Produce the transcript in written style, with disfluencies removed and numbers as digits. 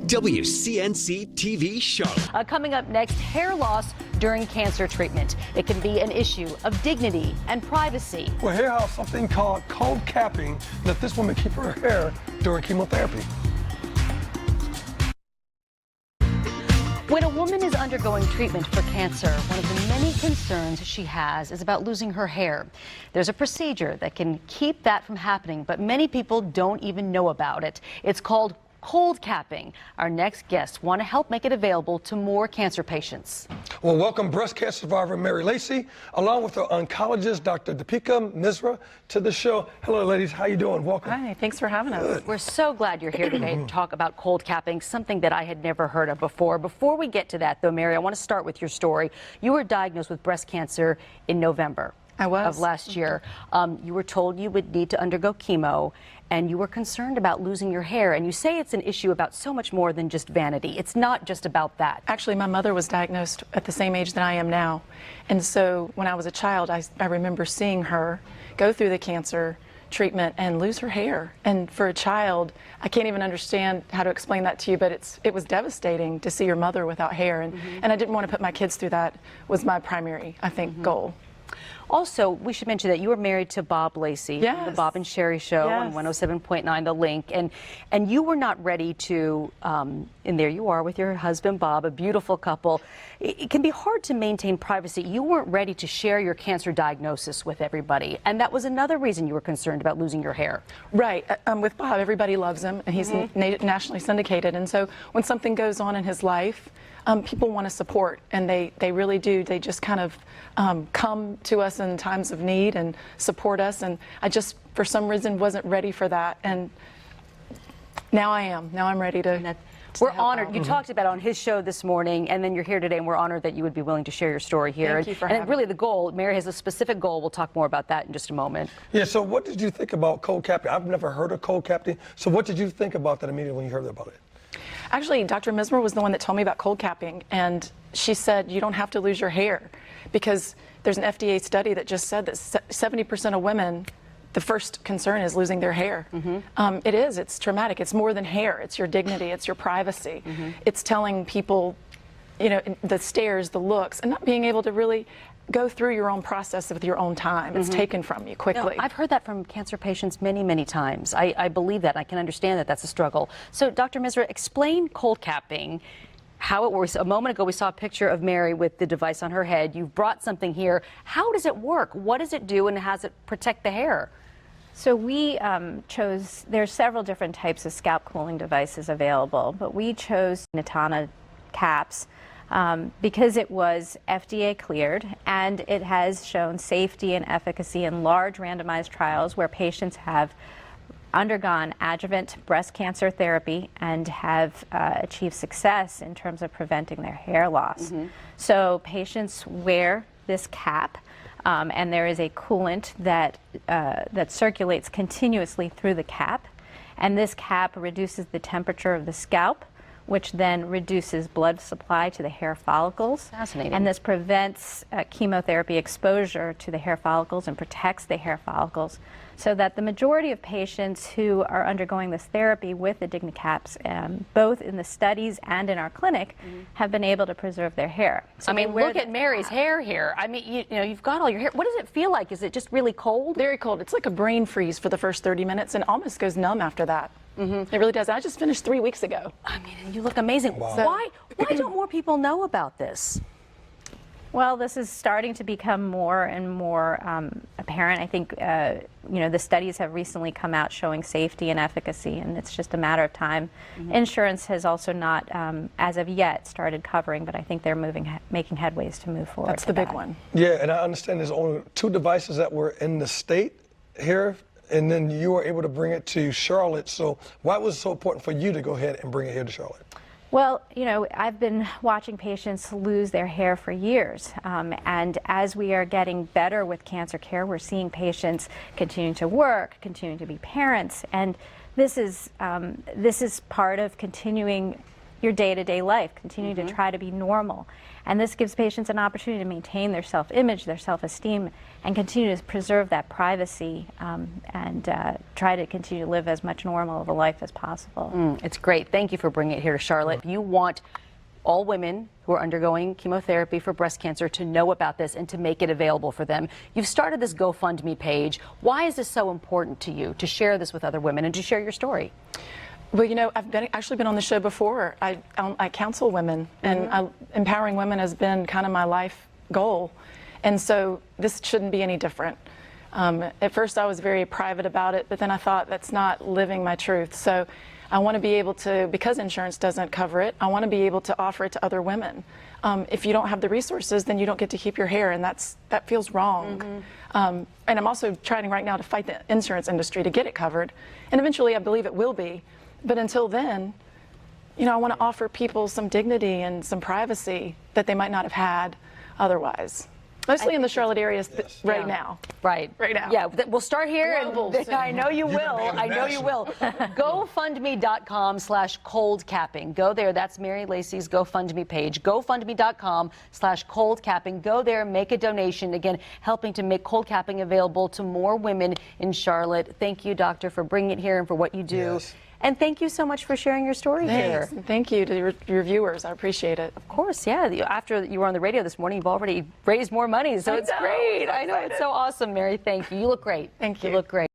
WCNC TV Charlotte. Coming up next, hair loss during cancer treatment. It can be an issue of dignity and privacy. Well, here has something called cold capping let this woman keep her hair during chemotherapy. When a woman is undergoing treatment for cancer, one of the many concerns she has is about losing her hair. There's a procedure that can keep that from happening, but many people don't even know about it. It's called cold capping. Our next guests want to help make it available to more cancer patients. Well, welcome breast cancer survivor Mary Lacey, along with her oncologist, Dr. Dipika Misra, to the show. Hello, ladies. How you doing? Welcome. Hi. Thanks for having us. We're so glad you're here today to talk about cold capping, something that I had never heard of before. Before we get to that, though, Mary, I want to start with your story. You were diagnosed with breast cancer in November. Of last year. You were told you would need to undergo chemo, and you were concerned about losing your hair. And you say it's an issue about so much more than just vanity. It's not just about that. Actually, my mother was diagnosed at the same age that I am now. And so when I was a child, I remember seeing her go through the cancer treatment and lose her hair. And for a child, I can't even understand how to explain that to you, but it was devastating to see your mother without hair. And I didn't want to put my kids through that, was my primary, I think, goal. Also, we should mention that you were married to Bob Lacey, the Bob and Sherry show on 107.9 The Link, and you were not ready to, and there you are with your husband Bob, a beautiful couple. It can be hard to maintain privacy. You weren't ready to share your cancer diagnosis with everybody, and that was another reason you were concerned about losing your hair. Right. With Bob, everybody loves him, and he's nationally syndicated, and so when something goes on in his life, people want to support, and they really do. They just kind of come to us in times of need and support us, and I just, for some reason, wasn't ready for that, and now I am. Now I'm ready to. We're honored. You talked about it on his show this morning, and then you're here today, and we're honored that you would be willing to share your story here. Thank you for having me. Really the goal, Mary has a specific goal. We'll talk more about that in just a moment. Yeah, so what did you think about cold capping? I've never heard of cold capping. So what did you think about that immediately when you heard about it? Actually, Dr. Misra was the one that told me about cold capping, and she said you don't have to lose your hair because there's an FDA study that just said that 70% of women, the first concern is losing their hair. It's traumatic. It's more than hair. It's your dignity. It's your privacy. It's telling people, you know, the stares, the looks, and not being able to really go through your own process with your own time. It's taken from you quickly. No, I've heard that from cancer patients many, many times. I believe that. I can understand that that's a struggle. So, Dr. Misra, explain cold capping, how it works. A moment ago, we saw a picture of Mary with the device on her head. You've brought something here. How does it work? What does it do, and how does it protect the hair? So we chose, there's several different types of scalp cooling devices available, but we chose DigniCaps because it was FDA cleared and it has shown safety and efficacy in large randomized trials where patients have undergone adjuvant breast cancer therapy and have achieved success in terms of preventing their hair loss. So patients wear this cap, and there is a coolant that circulates continuously through the cap, and this cap reduces the temperature of the scalp, which then reduces blood supply to the hair follicles. Fascinating. And this prevents chemotherapy exposure to the hair follicles and protects the hair follicles, so that the majority of patients who are undergoing this therapy with the DigniCaps, both in the studies and in our clinic, have been able to preserve their hair. So I mean, look at Mary's hair here. I mean, you know, you've got all your hair. What does it feel like? Is it just really cold? Very cold. It's like a brain freeze for the first 30 minutes and almost goes numb after that. It really does. I just finished 3 weeks ago. I mean, you look amazing. Wow. So, why don't more people know about this? Well, this is starting to become more and more apparent. I think, you know, the studies have recently come out showing safety and efficacy, and it's just a matter of time. Insurance has also not, as of yet, started covering, but I think they're making headways to move forward. That's the big one. Yeah, and I understand there's only 2 devices that were in the state here, and then you were able to bring it to Charlotte. So why was it so important for you to go ahead and bring it here to Charlotte? Well, you know, I've been watching patients lose their hair for years, and as we are getting better with cancer care, we're seeing patients continuing to work, continuing to be parents, and this is part of continuing, your day-to-day life, continue to try to be normal. And this gives patients an opportunity to maintain their self-image, their self-esteem, and continue to preserve that privacy and try to continue to live as much normal of a life as possible. It's great. Thank you for bringing it here to Charlotte. If you want all women who are undergoing chemotherapy for breast cancer to know about this and to make it available for them, you've started this GoFundMe page. Why is this so important to you to share this with other women and to share your story? Well, you know, I've actually been on the show before. I counsel women, and empowering women has been kind of my life goal. And so this shouldn't be any different. At first I was very private about it, but then I thought that's not living my truth. So I want to be able to, because insurance doesn't cover it, I want to be able to offer it to other women. If you don't have the resources, then you don't get to keep your hair, and that feels wrong. And I'm also trying right now to fight the insurance industry to get it covered. And eventually I believe it will be. But until then, you know, I want to offer people some dignity and some privacy that they might not have had otherwise. Mostly in the Charlotte area right now. Right now. Yeah, we'll start here. And I know you will. I know you will. GoFundMe.com/coldcapping. Go there. That's Mary Lacey's GoFundMe page. GoFundMe.com/coldcapping. Go there, make a donation. Again, helping to make cold capping available to more women in Charlotte. Thank you, Doctor, for bringing it here and for what you do. Yes. And thank you so much for sharing your story here. Thank you to your viewers. I appreciate it. Of course, yeah. After you were on the radio this morning, you've already raised more money, so it's great. I know, it's so awesome, Mary. Thank you. You look great. Thank you. You look great.